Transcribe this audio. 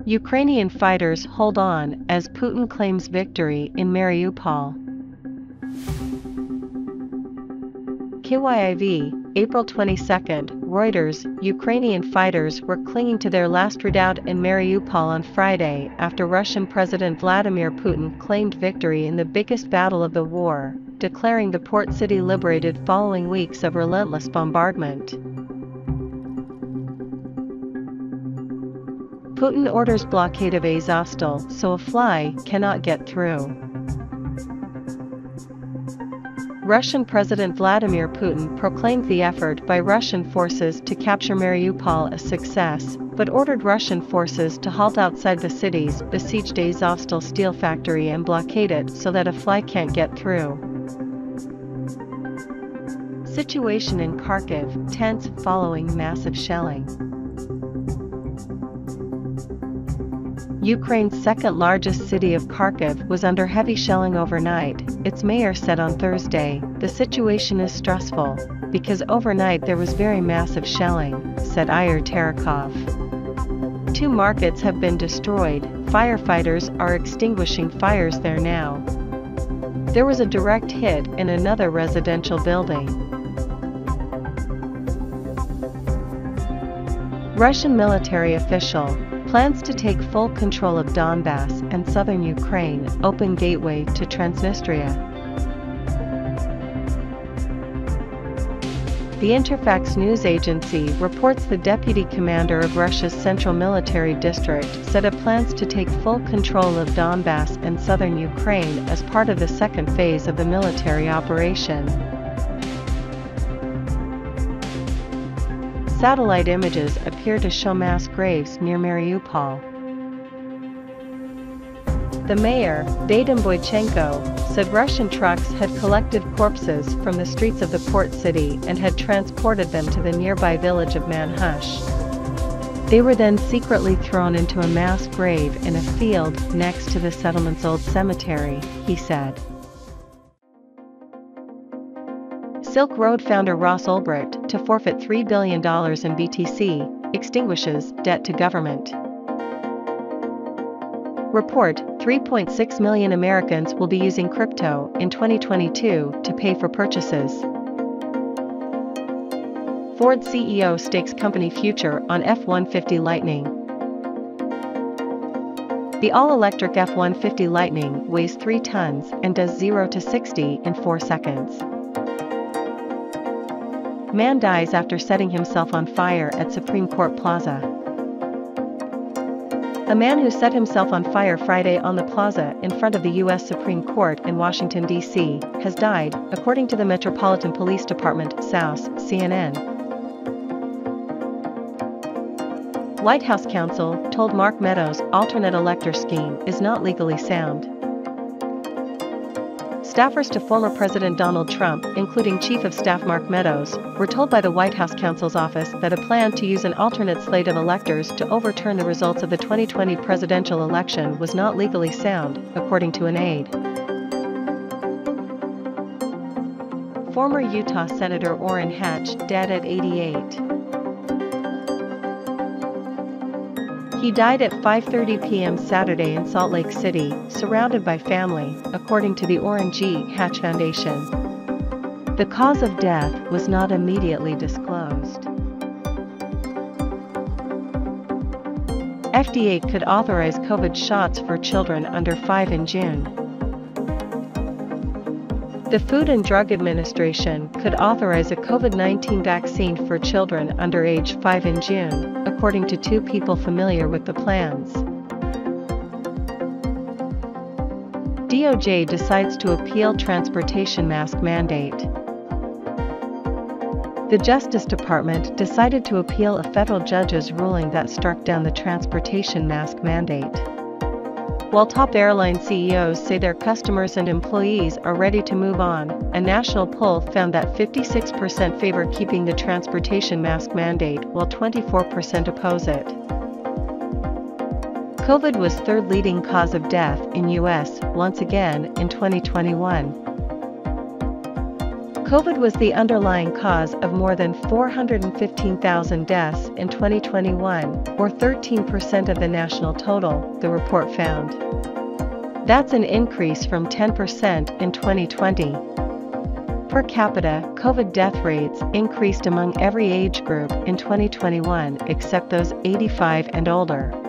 Ukrainian fighters hold on as Putin claims victory in Mariupol. KYIV, April 22, Reuters, Ukrainian fighters were clinging to their last redoubt in Mariupol on Friday after Russian President Vladimir Putin claimed victory in the biggest battle of the war, declaring the port city liberated following weeks of relentless bombardment. Putin orders blockade of Azovstal so a fly cannot get through. Russian President Vladimir Putin proclaimed the effort by Russian forces to capture Mariupol a success, but ordered Russian forces to halt outside the city's besieged Azovstal steel factory and blockade it so that a fly can't get through. Situation in Kharkiv tense following massive shelling. Ukraine's second-largest city of Kharkiv was under heavy shelling overnight, its mayor said on Thursday. The situation is stressful, because overnight there was very massive shelling, said Ihor Terekhov. 2 markets have been destroyed, firefighters are extinguishing fires there now. There was a direct hit in another residential building. Russian military official plans to take full control of Donbass and southern Ukraine, open gateway to Transnistria. The Interfax news agency reports the deputy commander of Russia's Central Military District said it plans to take full control of Donbass and southern Ukraine as part of the second phase of the military operation. Satellite images appear to show mass graves near Mariupol. The mayor, Vadim Boychenko, said Russian trucks had collected corpses from the streets of the port city and had transported them to the nearby village of Manhush. They were then secretly thrown into a mass grave in a field next to the settlement's old cemetery, he said. Silk Road founder Ross Ulbricht to forfeit $3 billion in BTC, extinguishes debt to government. Report, 3.6 million Americans will be using crypto in 2022 to pay for purchases. Ford CEO stakes company future on F-150 Lightning. The all-electric F-150 Lightning weighs 3 tons and does 0 to 60 in 4 seconds. Man dies after setting himself on fire at Supreme Court Plaza. A man who set himself on fire Friday on the plaza in front of the U.S. Supreme Court in Washington, D.C., has died, according to the Metropolitan Police Department, SOUCE, CNN. White House counsel told Mark Meadows alternate elector scheme is not legally sound. Staffers to former President Donald Trump, including Chief of Staff Mark Meadows, were told by the White House counsel's office that a plan to use an alternate slate of electors to overturn the results of the 2020 presidential election was not legally sound, according to an aide. Former Utah Senator Orrin Hatch dead at 88. He died at 5:30 p.m. Saturday in Salt Lake City, surrounded by family, according to the Orrin G. Hatch Foundation. The cause of death was not immediately disclosed. FDA could authorize COVID shots for children under 5 in June. The Food and Drug Administration could authorize a COVID-19 vaccine for children under age 5 in June, according to 2 people familiar with the plans. DOJ decides to appeal transportation mask mandate. The Justice Department decided to appeal a federal judge's ruling that struck down the transportation mask mandate. While top airline CEOs say their customers and employees are ready to move on, a national poll found that 56% favor keeping the transportation mask mandate while 24% oppose it. COVID was third leading cause of death in U.S. once again in 2021. COVID was the underlying cause of more than 415,000 deaths in 2021, or 13% of the national total, the report found. That's an increase from 10% in 2020. Per capita, COVID death rates increased among every age group in 2021 except those 85 and older.